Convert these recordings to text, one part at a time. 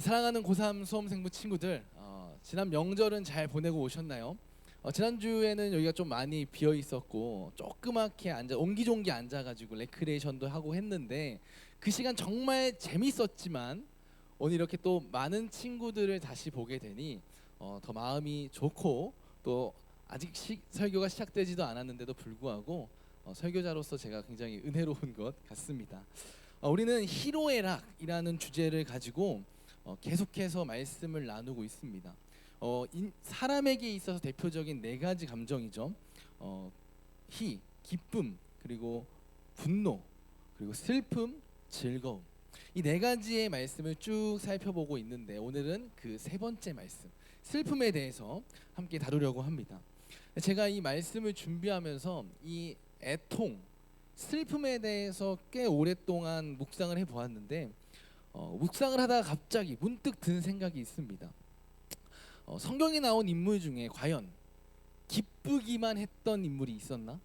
사랑하는 고3 수험생부 친구들, 지난 명절은 잘 보내고 오셨나요? 지난주에는 여기가 좀 많이 비어 있었고 조그맣게 옹기종기 앉아가지고 레크레이션도 하고 했는데 그 시간 정말 재밌었지만 오늘 이렇게 또 많은 친구들을 다시 보게 되니 더 마음이 좋고 또 아직 설교가 시작되지도 않았는데도 불구하고 설교자로서 제가 굉장히 은혜로운 것 같습니다. 우리는 희로애락이라는 주제를 가지고 계속해서 말씀을 나누고 있습니다. 사람에게 있어서 대표적인 네 가지 감정이죠. 기쁨, 그리고 분노, 그리고 슬픔, 즐거움. 이 네 가지의 말씀을 쭉 살펴보고 있는데 오늘은 그 세 번째 말씀, 슬픔에 대해서 함께 다루려고 합니다. 제가 이 말씀을 준비하면서 이 애통, 슬픔에 대해서 꽤 오랫동안 묵상을 해보았는데 묵상을 하다가 갑자기 문득 든 생각이 있습니다. 성경에 나온 인물 중에 과연 기쁘기만 했던 인물이 있었나?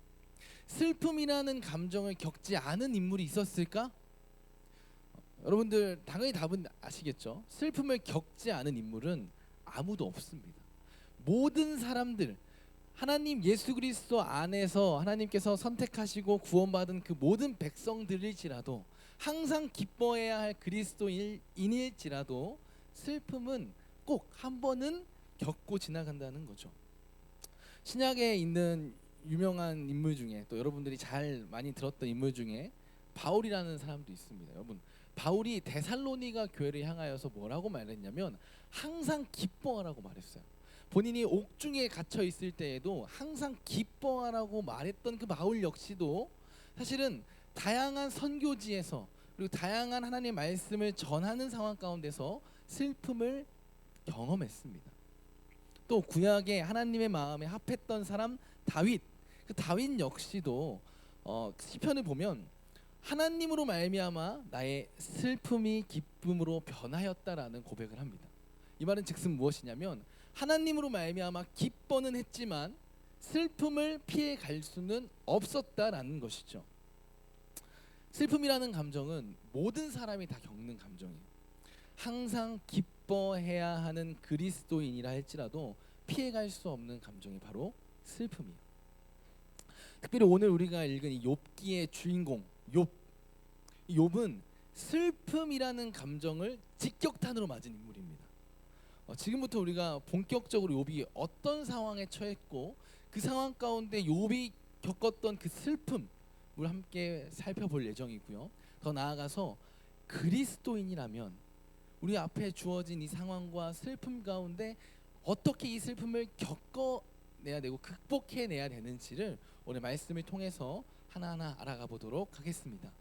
슬픔이라는 감정을 겪지 않은 인물이 있었을까? 여러분들 당연히 답은 아시겠죠? 슬픔을 겪지 않은 인물은 아무도 없습니다. 모든 사람들, 하나님 예수 그리스도 안에서 하나님께서 선택하시고 구원받은 그 모든 백성들일지라도 항상 기뻐해야 할 그리스도인일지라도 슬픔은 꼭 한 번은 겪고 지나간다는 거죠. 신약에 있는 유명한 인물 중에 또 여러분들이 잘 많이 들었던 인물 중에 바울이라는 사람도 있습니다. 여러분, 바울이 데살로니가 교회를 향하여서 뭐라고 말했냐면 항상 기뻐하라고 말했어요. 본인이 옥중에 갇혀 있을 때에도 항상 기뻐하라고 말했던 그 바울 역시도 사실은 다양한 선교지에서 그리고 다양한 하나님의 말씀을 전하는 상황 가운데서 슬픔을 경험했습니다. 또 구약에 하나님의 마음에 합했던 사람 다윗, 그 다윗 역시도 시편을 보면 하나님으로 말미암아 나의 슬픔이 기쁨으로 변하였다라는 고백을 합니다. 이 말은 즉슨 무엇이냐면 하나님으로 말미암아 기뻐는 했지만 슬픔을 피해 갈 수는 없었다라는 것이죠. 슬픔이라는 감정은 모든 사람이 다 겪는 감정이에요. 항상 기뻐해야 하는 그리스도인이라 할지라도 피해갈 수 없는 감정이 바로 슬픔이에요. 특별히 오늘 우리가 읽은 이 욥기의 주인공 욥, 이 욥은 슬픔이라는 감정을 직격탄으로 맞은 인물입니다. 지금부터 우리가 본격적으로 욥이 어떤 상황에 처했고 그 상황 가운데 욥이 겪었던 그 슬픔을 함께 살펴볼 예정이고요. 더 나아가서 그리스도인이라면 우리 앞에 주어진 이 상황과 슬픔 가운데 어떻게 이 슬픔을 겪어내야 되고 극복해내야 되는지를 오늘 말씀을 통해서 하나하나 알아가 보도록 하겠습니다.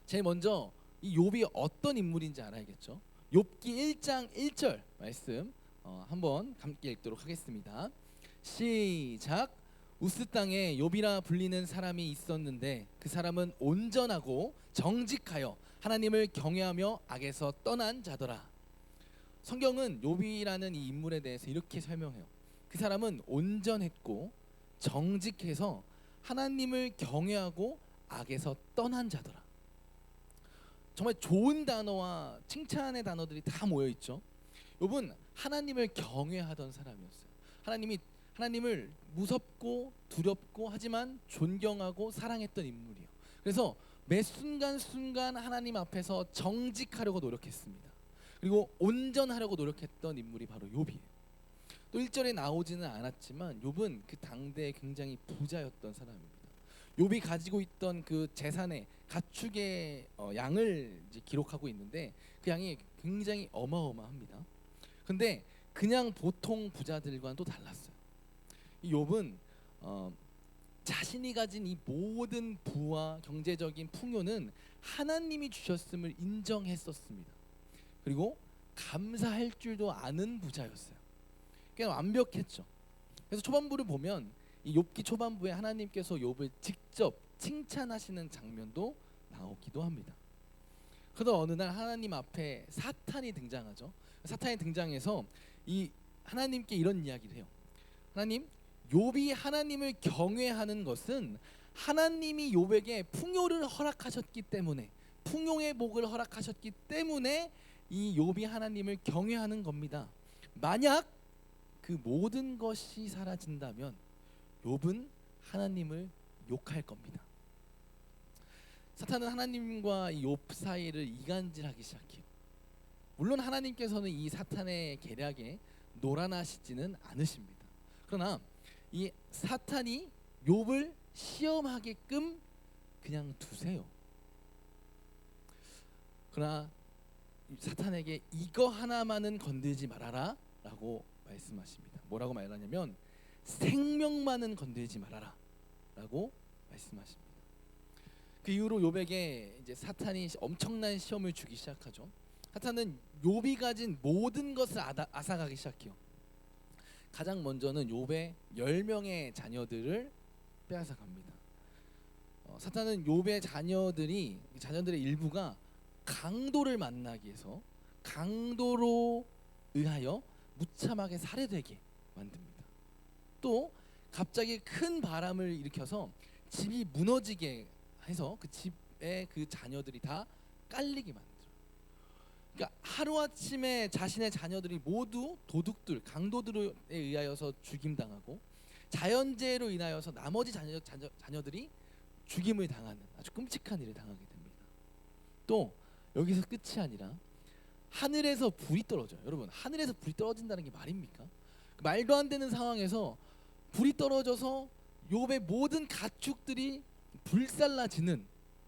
제일 먼저 이 욥이 어떤 인물인지 알아야겠죠. 욥기 1장 1절 말씀 한번 함께 읽도록 하겠습니다. 시작. 우스 땅에 욥이라 불리는 사람이 있었는데 그 사람은 온전하고 정직하여 하나님을 경외하며 악에서 떠난 자더라. 성경은 욥이라는 이 인물에 대해서 이렇게 설명해요. 그 사람은 온전했고 정직해서 하나님을 경외하고 악에서 떠난 자더라. 정말 좋은 단어와 칭찬의 단어들이 다 모여 있죠. 욥은 하나님을 경외하던 사람이었어요. 하나님을 무섭고 두렵고 하지만 존경하고 사랑했던 인물이에요. 그래서 매 순간순간 하나님 앞에서 정직하려고 노력했습니다. 그리고 온전하려고 노력했던 인물이 바로 욥이에요. 또 1절에 나오지는 않았지만 욥은 그 당대에 굉장히 부자였던 사람입니다. 욥이 가지고 있던 그 재산의 가축의 양을 이제 기록하고 있는데 그 양이 굉장히 어마어마합니다. 근데 그냥 보통 부자들과는 또 달랐어요. 이 욥은 자신이 가진 이 모든 부와 경제적인 풍요는 하나님이 주셨음을 인정했었습니다. 그리고 감사할 줄도 아는 부자였어요. 꽤 완벽했죠. 그래서 초반부를 보면 이 욥기 초반부에 하나님께서 욥을 직접 칭찬하시는 장면도 나오기도 합니다. 그러다 어느 날 하나님 앞에 사탄이 등장하죠. 사탄이 등장해서 이 하나님께 이런 이야기를 해요. 하나님, 욥이 하나님을 경외하는 것은 하나님이 욥에게 풍요를 허락하셨기 때문에, 풍요의 복을 허락하셨기 때문에 이 욥이 하나님을 경외하는 겁니다. 만약 그 모든 것이 사라진다면 욥은 하나님을 욕할 겁니다. 사탄은 하나님과 이 욥 사이를 이간질하기 시작해요. 물론 하나님께서는 이 사탄의 계략에 노란하시지는 않으십니다. 그러나 이 사탄이 욥을 시험하게끔 그냥 두세요. 그러나 사탄에게 이거 하나만은 건들지 말아라 라고 말씀하십니다. 뭐라고 말하냐면 생명만은 건들지 말아라 라고 말씀하십니다. 그 이후로 욥에게 이제 사탄이 엄청난 시험을 주기 시작하죠. 사탄은 욥이 가진 모든 것을 앗아가기 시작해요. 가장 먼저는 욥의 10명의 자녀들을 빼앗아 갑니다. 사탄은 욥의 자녀들의 일부가 강도를 만나기 위해서 강도로 의하여 무참하게 살해되게 만듭니다. 또 갑자기 큰 바람을 일으켜서 집이 무너지게 해서 그 집에 그 자녀들이 다 깔리게 만들어요. 그러니까 하루아침에 자신의 자녀들이 모두 도둑들, 강도들에 의하여서 죽임당하고 자연재해로 인하여서 나머지 자녀들이 죽임을 당하는 아주 끔찍한 일을 당하게 됩니다. 또 여기서 끝이 아니라 하늘에서 불이 떨어져요. 여러분, 하늘에서 불이 떨어진다는 게 말입니까? 말도 안 되는 상황에서 불이 떨어져서 욥의 모든 가축들이 불살라지는,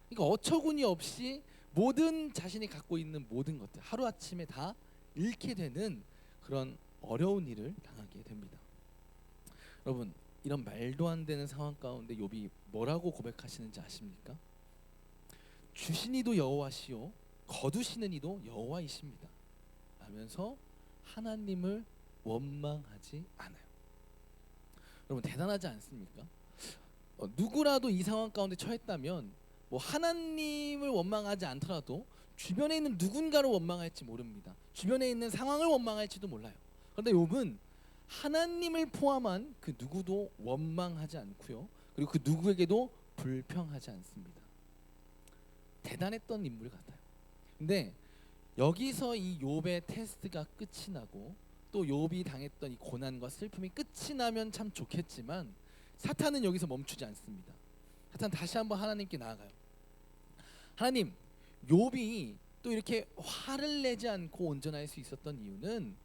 그러니까 어처구니 없이 모든 자신이 갖고 있는 모든 것들 하루아침에 다 잃게 되는 그런 어려운 일을 당하게 됩니다. 여러분, 이런 말도 안 되는 상황 가운데 욥이 뭐라고 고백하시는지 아십니까? 주신 이도 여호와시요 거두시는 이도 여호와이십니다 하면서 하나님을 원망하지 않아요. 여러분, 대단하지 않습니까? 누구라도 이 상황 가운데 처했다면 뭐 하나님을 원망하지 않더라도 주변에 있는 누군가를 원망할지 모릅니다. 주변에 있는 상황을 원망할지도 몰라요. 그런데 욥은 하나님을 포함한 그 누구도 원망하지 않고요, 그리고 그 누구에게도 불평하지 않습니다. 대단했던 인물 같아요. 근데 여기서 이 욥의 테스트가 끝이 나고 또 욥이 당했던 이 고난과 슬픔이 끝이 나면 참 좋겠지만 사탄은 여기서 멈추지 않습니다. 사탄 다시 한번 하나님께 나아가요. 하나님, 욥이 또 이렇게 화를 내지 않고 온전할 수 있었던 이유는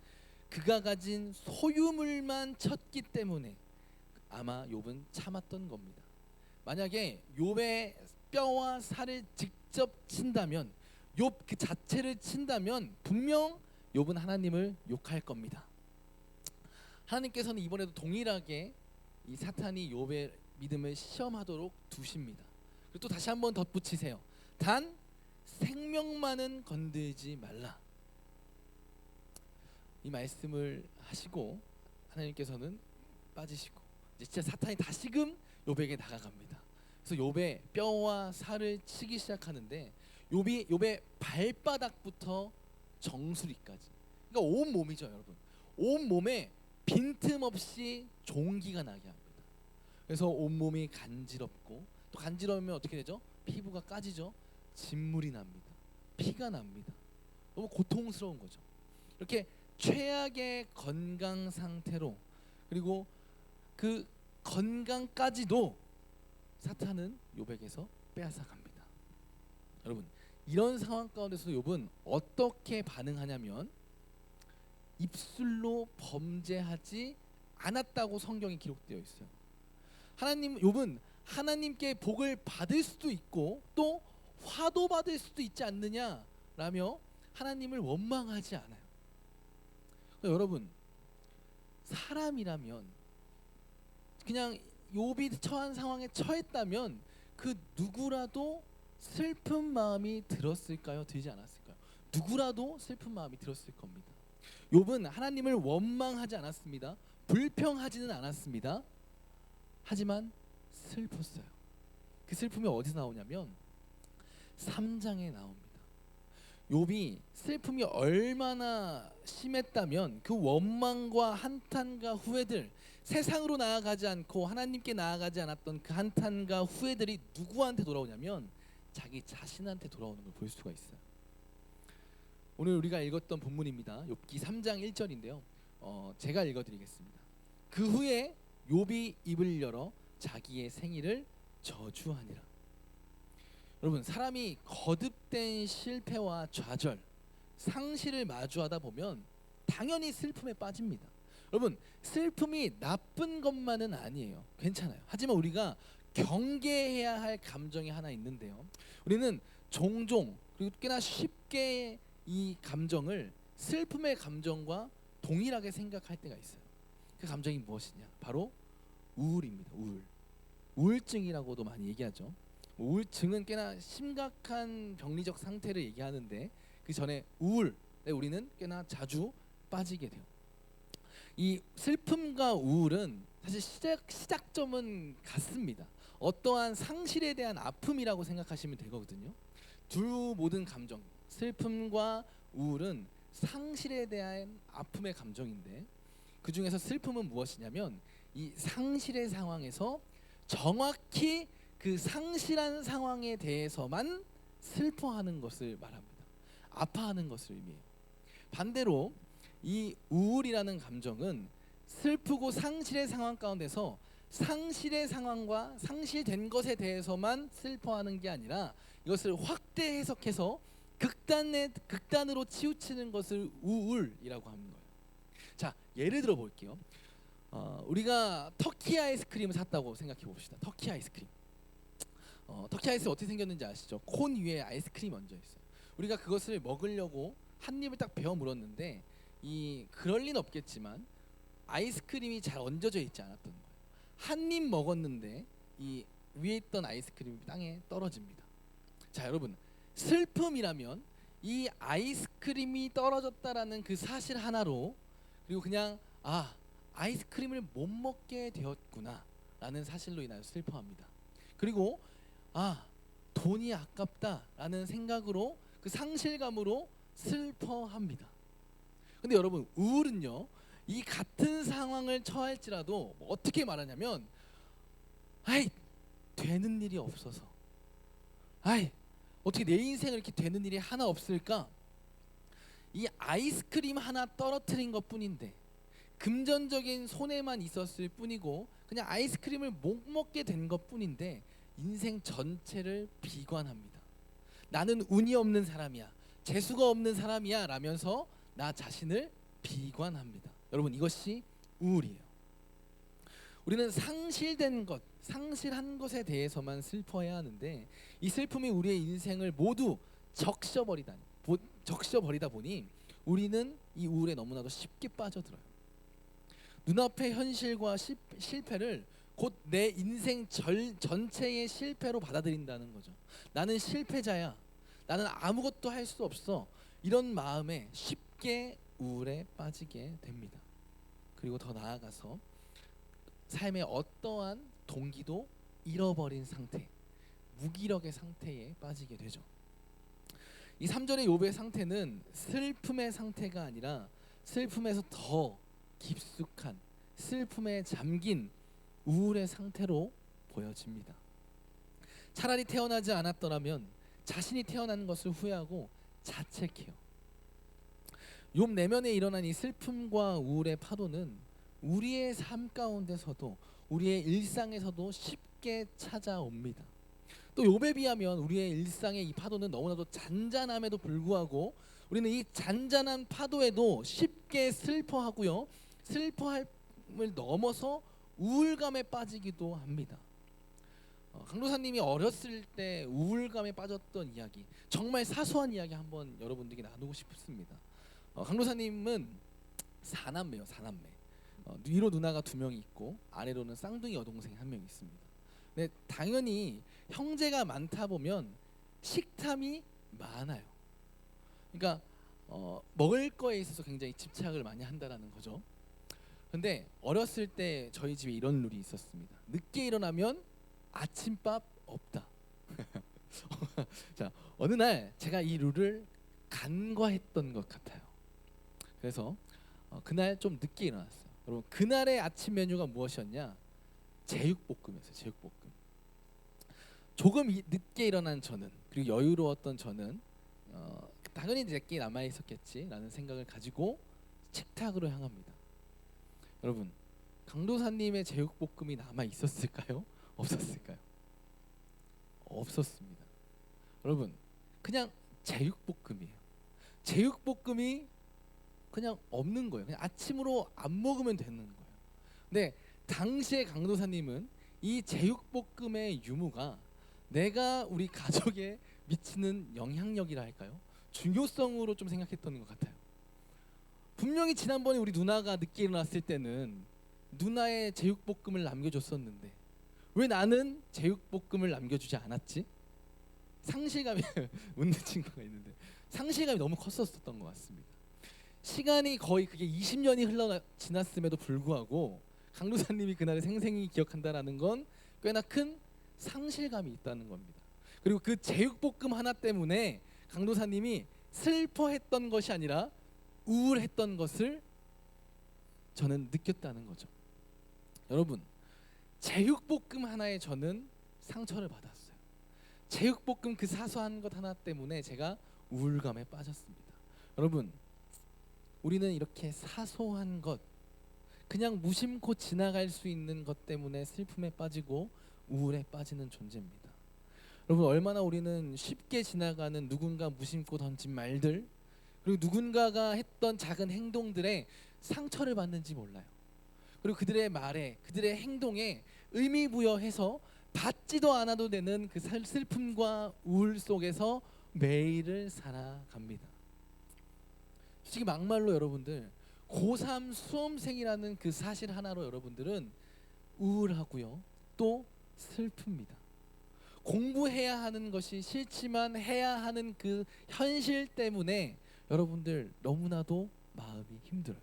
그가 가진 소유물만 쳤기 때문에 아마 욥은 참았던 겁니다. 만약에 욥의 뼈와 살을 직접 친다면, 욥 그 자체를 친다면 분명 욥은 하나님을 욕할 겁니다. 하나님께서는 이번에도 동일하게 이 사탄이 욥의 믿음을 시험하도록 두십니다. 그리고 또 다시 한번 덧붙이세요. 단 생명만은 건들지 말라. 이 말씀을 하시고 하나님께서는 빠지시고 이제 진짜 사탄이 다시금 욥에게 다가갑니다. 그래서 욥의 뼈와 살을 치기 시작하는데 욥의 발바닥부터 정수리까지, 그러니까 온 몸이죠, 여러분. 온 몸에 빈틈없이 종기가 나게 합니다. 그래서 온 몸이 간지럽고, 또 간지러우면 어떻게 되죠? 피부가 까지죠. 진물이 납니다. 피가 납니다. 너무 고통스러운 거죠. 이렇게 최악의 건강 상태로, 그리고 그 건강까지도 사탄은 욥에게서 빼앗아 갑니다. 여러분, 이런 상황 가운데서 욥은 어떻게 반응하냐면 입술로 범죄하지 않았다고 성경에 기록되어 있어요. 욥은 하나님께 복을 받을 수도 있고 또 화도 받을 수도 있지 않느냐라며 하나님을 원망하지 않아요. 여러분, 사람이라면 그냥 욥이 처한 상황에 처했다면 그 누구라도 슬픈 마음이 들었을까요? 들지 않았을까요? 누구라도 슬픈 마음이 들었을 겁니다. 욥은 하나님을 원망하지 않았습니다. 불평하지는 않았습니다. 하지만 슬펐어요. 그 슬픔이 어디서 나오냐면 3장에 나옵니다. 욥이 슬픔이 얼마나 심했다면 그 원망과 한탄과 후회들, 세상으로 나아가지 않고 하나님께 나아가지 않았던 그 한탄과 후회들이 누구한테 돌아오냐면 자기 자신한테 돌아오는 걸 볼 수가 있어요. 오늘 우리가 읽었던 본문입니다. 욥기 3장 1절인데요. 제가 읽어드리겠습니다. 그 후에 욥이 입을 열어 자기의 생일을 저주하니라. 여러분, 사람이 거듭된 실패와 좌절, 상실을 마주하다 보면 당연히 슬픔에 빠집니다. 여러분, 슬픔이 나쁜 것만은 아니에요. 괜찮아요. 하지만 우리가 경계해야 할 감정이 하나 있는데요. 우리는 종종 그리고 꽤나 쉽게 이 감정을 슬픔의 감정과 동일하게 생각할 때가 있어요. 그 감정이 무엇이냐? 바로 우울입니다. 우울증이라고도 많이 얘기하죠. 우울증은 꽤나 심각한 병리적 상태를 얘기하는데 그 전에 우울에 우리는 꽤나 자주 빠지게 돼요. 이 슬픔과 우울은 사실 시작점은 같습니다. 어떠한 상실에 대한 아픔이라고 생각하시면 되거든요. 두 모든 감정, 슬픔과 우울은 상실에 대한 아픔의 감정인데 그 중에서 슬픔은 무엇이냐면 이 상실의 상황에서 정확히 그 상실한 상황에 대해서만 슬퍼하는 것을 말합니다. 아파하는 것을 의미해요. 반대로 이 우울이라는 감정은 슬프고 상실의 상황 가운데서 상실의 상황과 상실된 것에 대해서만 슬퍼하는 게 아니라 이것을 확대 해석해서 극단으로 치우치는 것을 우울이라고 하는 거예요. 자, 예를 들어 볼게요. 우리가 터키 아이스크림을 샀다고 생각해 봅시다. 터키 아이스크림. 터키 아이스 어떻게 생겼는지 아시죠? 콘 위에 아이스크림이 얹어 있어요. 우리가 그것을 먹으려고 한 입을 딱 베어 물었는데 그럴 리는 없겠지만 아이스크림이 잘 얹어져 있지 않았던 거예요. 한 입 먹었는데 이 위에 있던 아이스크림이 땅에 떨어집니다. 자, 여러분, 슬픔이라면 이 아이스크림이 떨어졌다라는 그 사실 하나로 그리고 그냥 아이스크림을 못 먹게 되었구나 라는 사실로 인하여 슬퍼합니다. 그리고 돈이 아깝다라는 생각으로 그 상실감으로 슬퍼합니다. 근데 여러분, 우울은요, 이 같은 상황을 처할지라도 어떻게 말하냐면 되는 일이 없어서 어떻게 내 인생을 이렇게 되는 일이 하나 없을까? 이 아이스크림 하나 떨어뜨린 것뿐인데 금전적인 손해만 있었을 뿐이고 그냥 아이스크림을 못 먹게 된 것뿐인데 인생 전체를 비관합니다. 나는 운이 없는 사람이야, 재수가 없는 사람이야 라면서 나 자신을 비관합니다. 여러분, 이것이 우울이에요. 우리는 상실된 것, 상실한 것에 대해서만 슬퍼해야 하는데 이 슬픔이 우리의 인생을 모두 적셔버리다 보니 우리는 이 우울에 너무나도 쉽게 빠져들어요. 눈앞의 현실과 실패를 곧 내 인생 전체의 실패로 받아들인다는 거죠. 나는 실패자야, 나는 아무것도 할 수 없어, 이런 마음에 쉽게 우울에 빠지게 됩니다. 그리고 더 나아가서 삶의 어떠한 동기도 잃어버린 상태, 무기력의 상태에 빠지게 되죠. 이 3절의 욥의 상태는 슬픔의 상태가 아니라 슬픔에서 더 깊숙한 슬픔에 잠긴 우울의 상태로 보여집니다. 차라리 태어나지 않았더라면 자신이 태어난 것을 후회하고 자책해요. 욥 내면에 일어난 이 슬픔과 우울의 파도는 우리의 삶 가운데서도 우리의 일상에서도 쉽게 찾아옵니다. 또 욥에 비하면 우리의 일상의 이 파도는 너무나도 잔잔함에도 불구하고 우리는 이 잔잔한 파도에도 쉽게 슬퍼하고요, 슬퍼함을 넘어서 우울감에 빠지기도 합니다. 강도사님이 어렸을 때 우울감에 빠졌던 이야기, 정말 사소한 이야기 한번 여러분들에게 나누고 싶습니다. 강도사님은 4남매예요. 4남매. 위로 누나가 2명이 있고 아래로는 쌍둥이 여동생이 1명 있습니다. 근데 당연히 형제가 많다 보면 식탐이 많아요. 그러니까 먹을 거에 있어서 굉장히 집착을 많이 한다라는 거죠. 근데 어렸을 때 저희 집에 이런 룰이 있었습니다. 늦게 일어나면 아침밥 없다. 자, 어느 날 제가 이 룰을 간과했던 것 같아요. 그래서 그날 좀 늦게 일어났어요. 여러분, 그날의 아침 메뉴가 무엇이었냐? 제육볶음이었어요. 제육볶음. 조금 늦게 일어난 저는, 그리고 여유로웠던 저는 당연히 내게 남아 있었겠지라는 생각을 가지고 식탁으로 향합니다. 여러분, 강도사님의 제육볶음이 남아 있었을까요? 없었을까요? 없었습니다. 여러분, 그냥 제육볶음이에요. 제육볶음이 그냥 없는 거예요. 그냥 아침으로 안 먹으면 되는 거예요. 근데 당시에 강도사님은 이 제육볶음의 유무가 내가 우리 가족에 미치는 영향력이라 할까요? 중요성으로 좀 생각했던 것 같아요. 분명히 지난번에 우리 누나가 늦게 일어났을 때는 누나의 제육볶음을 남겨줬었는데 왜 나는 제육볶음을 남겨주지 않았지? 상실감이 웃는 친구가 있는데 상실감이 너무 컸었던 것 같습니다. 시간이 거의 그게 20년이 흘러 지났음에도 불구하고 강도사님이 그날을 생생히 기억한다라는 건 꽤나 큰 상실감이 있다는 겁니다. 그리고 그 제육볶음 하나 때문에 강도사님이 슬퍼했던 것이 아니라 우울했던 것을 저는 느꼈다는 거죠. 여러분, 제육볶음 하나에 저는 상처를 받았어요. 제육볶음 그 사소한 것 하나 때문에 제가 우울감에 빠졌습니다. 여러분, 우리는 이렇게 사소한 것, 그냥 무심코 지나갈 수 있는 것 때문에 슬픔에 빠지고 우울에 빠지는 존재입니다. 여러분, 얼마나 우리는 쉽게 지나가는 누군가 무심코 던진 말들, 그리고 누군가가 했던 작은 행동들에 상처를 받는지 몰라요. 그리고 그들의 말에, 그들의 행동에 의미 부여해서 받지도 않아도 되는 그 슬픔과 우울 속에서 매일을 살아갑니다. 솔직히 막말로 여러분들, 고3 수험생이라는 그 사실 하나로 여러분들은 우울하고요, 또 슬픕니다. 공부해야 하는 것이 싫지만 해야 하는 그 현실 때문에 여러분들 너무나도 마음이 힘들어요.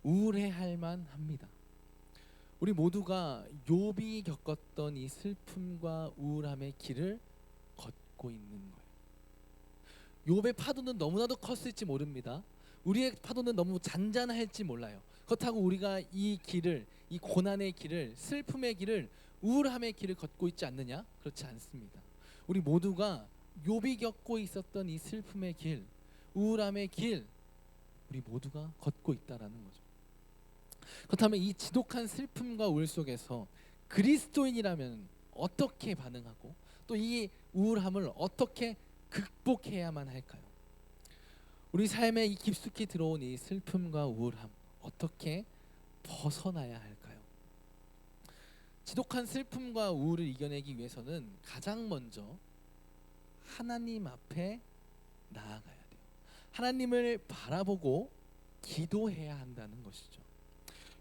우울해할 만합니다. 우리 모두가 욥이 겪었던 이 슬픔과 우울함의 길을 걷고 있는 거예요. 욥의 파도는 너무나도 컸을지 모릅니다. 우리의 파도는 너무 잔잔할지 몰라요. 그렇다고 우리가 이 길을, 이 고난의 길을, 슬픔의 길을, 우울함의 길을 걷고 있지 않느냐? 그렇지 않습니다. 우리 모두가 욥이 겪고 있었던 이 슬픔의 길, 우울함의 길, 우리 모두가 걷고 있다라는 거죠. 그렇다면 이 지독한 슬픔과 우울 속에서 그리스도인이라면 어떻게 반응하고 또 이 우울함을 어떻게 극복해야만 할까요? 우리 삶에 이 깊숙이 들어온 이 슬픔과 우울함 어떻게 벗어나야 할까요? 지독한 슬픔과 우울을 이겨내기 위해서는 가장 먼저 하나님 앞에 나아가야 돼요. 하나님을 바라보고 기도해야 한다는 것이죠.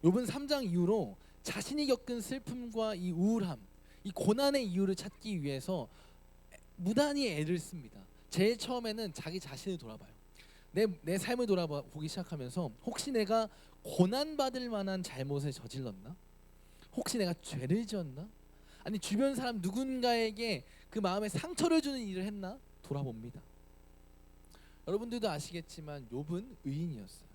욥은 3장 이후로 자신이 겪은 슬픔과 이 우울함, 이 고난의 이유를 찾기 위해서 무단히 애를 씁니다. 제일 처음에는 자기 자신을 돌아봐요. 내 삶을 돌아보기 시작하면서 혹시 내가 고난받을 만한 잘못을 저질렀나? 혹시 내가 죄를 지었나? 아니 주변 사람 누군가에게 그 마음에 상처를 주는 일을 했나? 돌아봅니다. 여러분들도 아시겠지만 욥은 의인이었어요.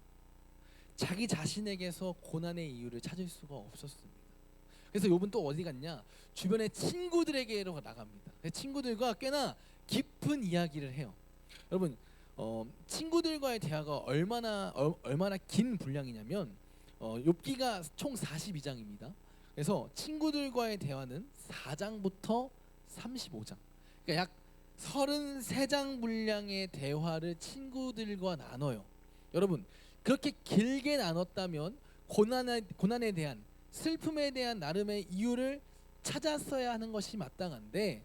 자기 자신에게서 고난의 이유를 찾을 수가 없었습니다. 그래서 욥은 또 어디 갔냐? 주변의 친구들에게로 나갑니다. 친구들과 꽤나 깊은 이야기를 해요. 여러분, 친구들과의 대화가 얼마나 긴 분량이냐면 욥기가 총 42장입니다. 그래서 친구들과의 대화는 4장부터 35장, 그러니까 약 33장 분량의 대화를 친구들과 나눠요. 여러분, 그렇게 길게 나눴다면 고난에 대한, 슬픔에 대한 나름의 이유를 찾았어야 하는 것이 마땅한데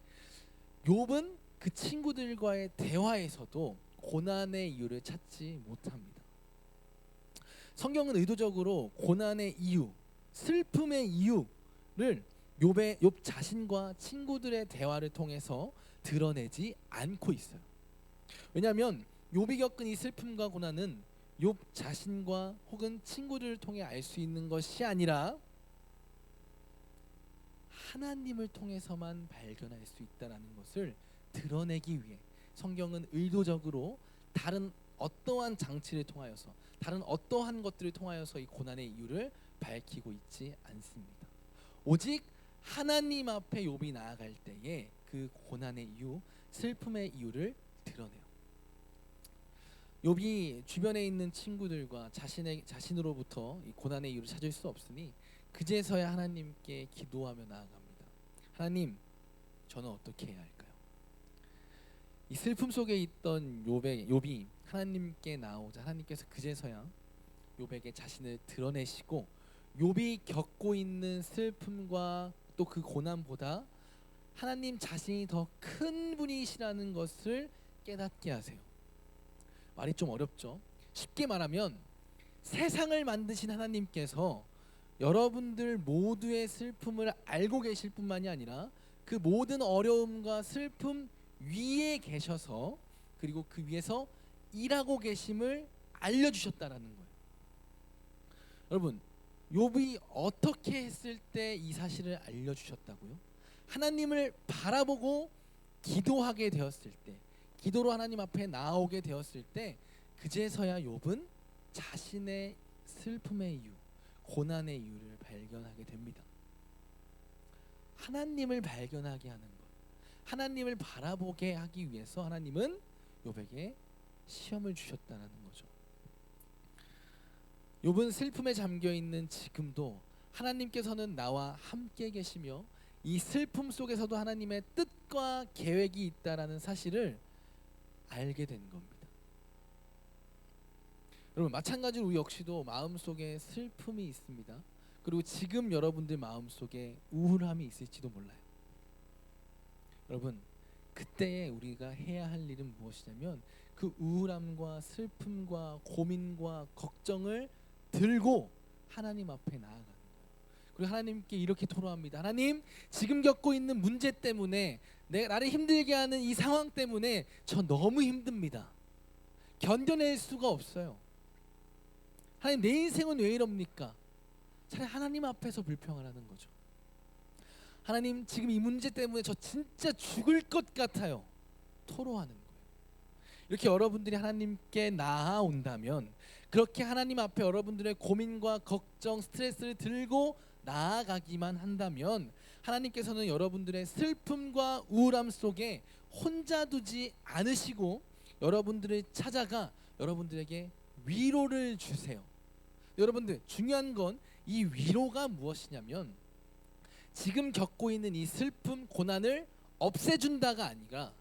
욥은 그 친구들과의 대화에서도 고난의 이유를 찾지 못합니다. 성경은 의도적으로 고난의 이유, 슬픔의 이유를 욥 자신과 친구들의 대화를 통해서 드러내지 않고 있어요. 왜냐하면 욥이 겪은 이 슬픔과 고난은 욥 자신과 혹은 친구들을 통해 알 수 있는 것이 아니라 하나님을 통해서만 발견할 수 있다는 것을 드러내기 위해 성경은 의도적으로 다른 어떠한 장치를 통하여서, 다른 어떠한 것들을 통하여서 이 고난의 이유를 밝히고 있지 않습니다. 오직 하나님 앞에 욥이 나아갈 때에 그 고난의 이유, 슬픔의 이유를 드러내요. 욥이 주변에 있는 친구들과 자신으로부터 이 고난의 이유를 찾을 수 없으니 그제서야 하나님께 기도하며 나아갑니다. 하나님, 저는 어떻게 해야 할까요? 이 슬픔 속에 있던 욥이 하나님께 나오자 하나님께서 그제서야 욥에게 자신을 드러내시고 욥이 겪고 있는 슬픔과 또 그 고난보다 하나님 자신이 더 큰 분이시라는 것을 깨닫게 하세요. 말이 좀 어렵죠. 쉽게 말하면 세상을 만드신 하나님께서 여러분들 모두의 슬픔을 알고 계실 뿐만이 아니라 그 모든 어려움과 슬픔 위에 계셔서 그리고 그 위에서 일하고 계심을 알려주셨다라는 거예요. 여러분, 욥이 어떻게 했을 때 이 사실을 알려주셨다고요? 하나님을 바라보고 기도하게 되었을 때, 기도로 하나님 앞에 나오게 되었을 때 그제서야 욥은 자신의 슬픔의 이유, 고난의 이유를 발견하게 됩니다. 하나님을 발견하게 하는 것, 하나님을 바라보게 하기 위해서 하나님은 욥에게 시험을 주셨다는 거죠. 욥은 슬픔에 잠겨 있는 지금도 하나님께서는 나와 함께 계시며 이 슬픔 속에서도 하나님의 뜻과 계획이 있다라는 사실을 알게 된 겁니다. 여러분, 마찬가지로 우리 역시도 마음속에 슬픔이 있습니다. 그리고 지금 여러분들 마음속에 우울함이 있을지도 몰라요. 여러분, 그때에 우리가 해야 할 일은 무엇이냐면 그 우울함과 슬픔과 고민과 걱정을 들고 하나님 앞에 나아가는 거예요. 그리고 하나님께 이렇게 토로합니다. 하나님, 지금 겪고 있는 문제 때문에 나를 힘들게 하는 이 상황 때문에 저 너무 힘듭니다. 견뎌낼 수가 없어요. 하나님, 내 인생은 왜 이럽니까? 차라리 하나님 앞에서 불평을 하는 거죠. 하나님, 지금 이 문제 때문에 저 진짜 죽을 것 같아요. 토로하는 거예요. 이렇게 여러분들이 하나님께 나아온다면, 그렇게 하나님 앞에 여러분들의 고민과 걱정, 스트레스를 들고 나아가기만 한다면 하나님께서는 여러분들의 슬픔과 우울함 속에 혼자 두지 않으시고 여러분들을 찾아가 여러분들에게 위로를 주세요. 여러분들, 중요한 건 이 위로가 무엇이냐면 지금 겪고 있는 이 슬픔, 고난을 없애준다가 아니라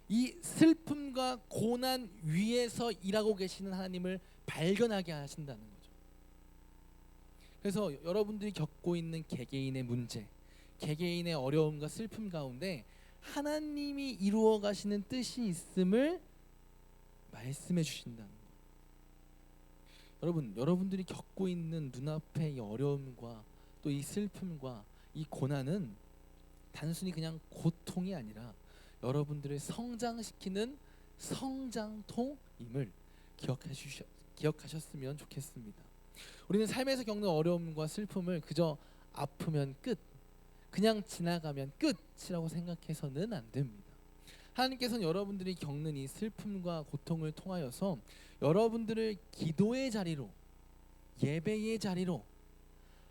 이 슬픔과 고난 위에서 일하고 계시는 하나님을 발견하게 하신다는 거죠. 그래서 여러분들이 겪고 있는 개개인의 문제, 개개인의 어려움과 슬픔 가운데 하나님이 이루어 가시는 뜻이 있음을 말씀해 주신다는 거예요. 여러분들이 겪고 있는 눈앞의 이 어려움과 또 이 슬픔과 이 고난은 단순히 그냥 고통이 아니라 여러분들을 성장시키는 성장통임을 기억하셨으면 좋겠습니다. 우리는 삶에서 겪는 어려움과 슬픔을 그저 아프면 끝, 그냥 지나가면 끝이라고 생각해서는 안 됩니다. 하나님께서는 여러분들이 겪는 이 슬픔과 고통을 통하여서 여러분들을 기도의 자리로, 예배의 자리로,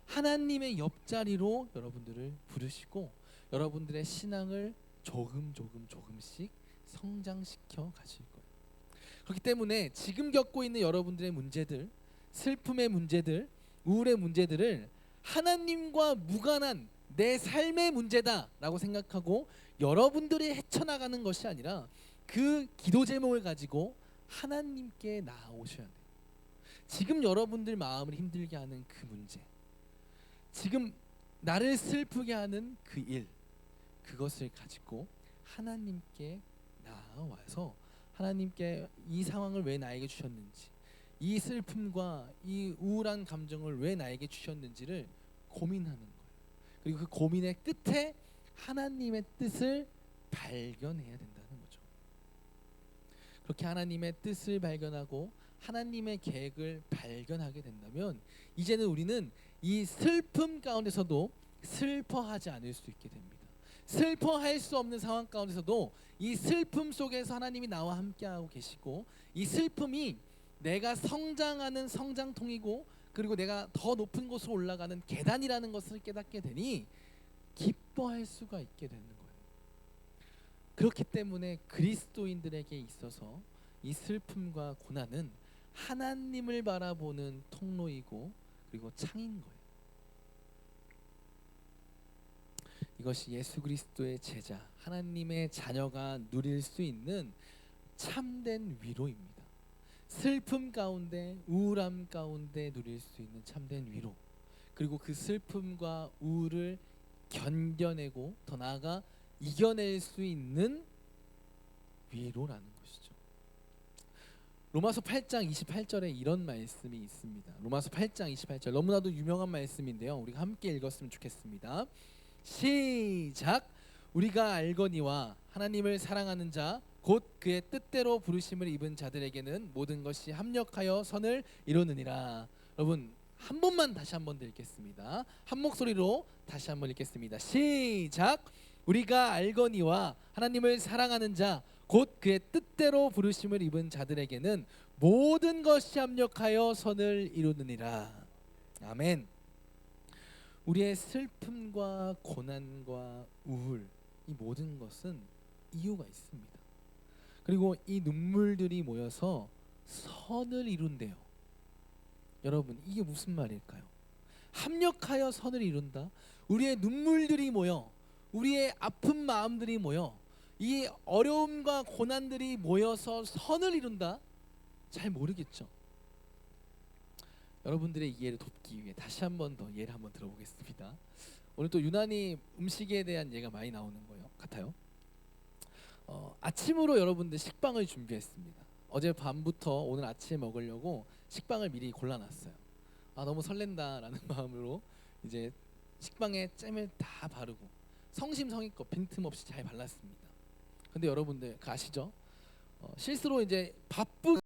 하나님의 옆자리로 여러분들을 부르시고 여러분들의 신앙을 조금씩 성장시켜 가실 거예요. 그렇기 때문에 지금 겪고 있는 여러분들의 문제들, 슬픔의 문제들, 우울의 문제들을 하나님과 무관한 내 삶의 문제다라고 생각하고 여러분들이 헤쳐나가는 것이 아니라 그 기도 제목을 가지고 하나님께 나아오셔야 돼요. 지금 여러분들 마음을 힘들게 하는 그 문제, 지금 나를 슬프게 하는 그 일, 그것을 가지고 하나님께 나아와서 하나님께 이 상황을 왜 나에게 주셨는지, 이 슬픔과 이 우울한 감정을 왜 나에게 주셨는지를 고민하는 거예요. 그리고 그 고민의 끝에 하나님의 뜻을 발견해야 된다는 거죠. 그렇게 하나님의 뜻을 발견하고 하나님의 계획을 발견하게 된다면 이제는 우리는 이 슬픔 가운데서도 슬퍼하지 않을 수 있게 됩니다. 슬퍼할 수 없는 상황 가운데서도 이 슬픔 속에서 하나님이 나와 함께하고 계시고 이 슬픔이 내가 성장하는 성장통이고 그리고 내가 더 높은 곳으로 올라가는 계단이라는 것을 깨닫게 되니 기뻐할 수가 있게 되는 거예요. 그렇기 때문에 그리스도인들에게 있어서 이 슬픔과 고난은 하나님을 바라보는 통로이고 그리고 창인 거예요. 이것이 예수 그리스도의 제자, 하나님의 자녀가 누릴 수 있는 참된 위로입니다. 슬픔 가운데, 우울함 가운데 누릴 수 있는 참된 위로, 그리고 그 슬픔과 우울을 견뎌내고 더 나아가 이겨낼 수 있는 위로라는 것이죠. 로마서 8장 28절에 이런 말씀이 있습니다. 로마서 8장 28절, 너무나도 유명한 말씀인데요, 우리가 함께 읽었으면 좋겠습니다. 시작. 우리가 알거니와 하나님을 사랑하는 자 곧 그의 뜻대로 부르심을 입은 자들에게는 모든 것이 합력하여 선을 이루느니라. 여러분, 한 번만 다시 한번 읽겠습니다. 한 목소리로 다시 한번 읽겠습니다. 시작. 우리가 알거니와 하나님을 사랑하는 자 곧 그의 뜻대로 부르심을 입은 자들에게는 모든 것이 합력하여 선을 이루느니라. 아멘. 우리의 슬픔과 고난과 우울, 이 모든 것은 이유가 있습니다. 그리고 이 눈물들이 모여서 선을 이룬대요. 여러분, 이게 무슨 말일까요? 합력하여 선을 이룬다. 우리의 눈물들이 모여, 우리의 아픈 마음들이 모여, 이 어려움과 고난들이 모여서 선을 이룬다. 잘 모르겠죠. 여러분들의 이해를 돕기 위해 다시 한 번 더 예를 한번 들어보겠습니다. 오늘 또 유난히 음식에 대한 예가 많이 나오는 거예요 같아요. 아침으로 여러분들 식빵을 준비했습니다. 어제 밤부터 오늘 아침에 먹으려고 식빵을 미리 골라놨어요. 너무 설렌다라는 마음으로 이제 식빵에 잼을 다 바르고 성심성의껏 빈틈없이 잘 발랐습니다. 근데 여러분들 아시죠? 실수로 이제 바쁘게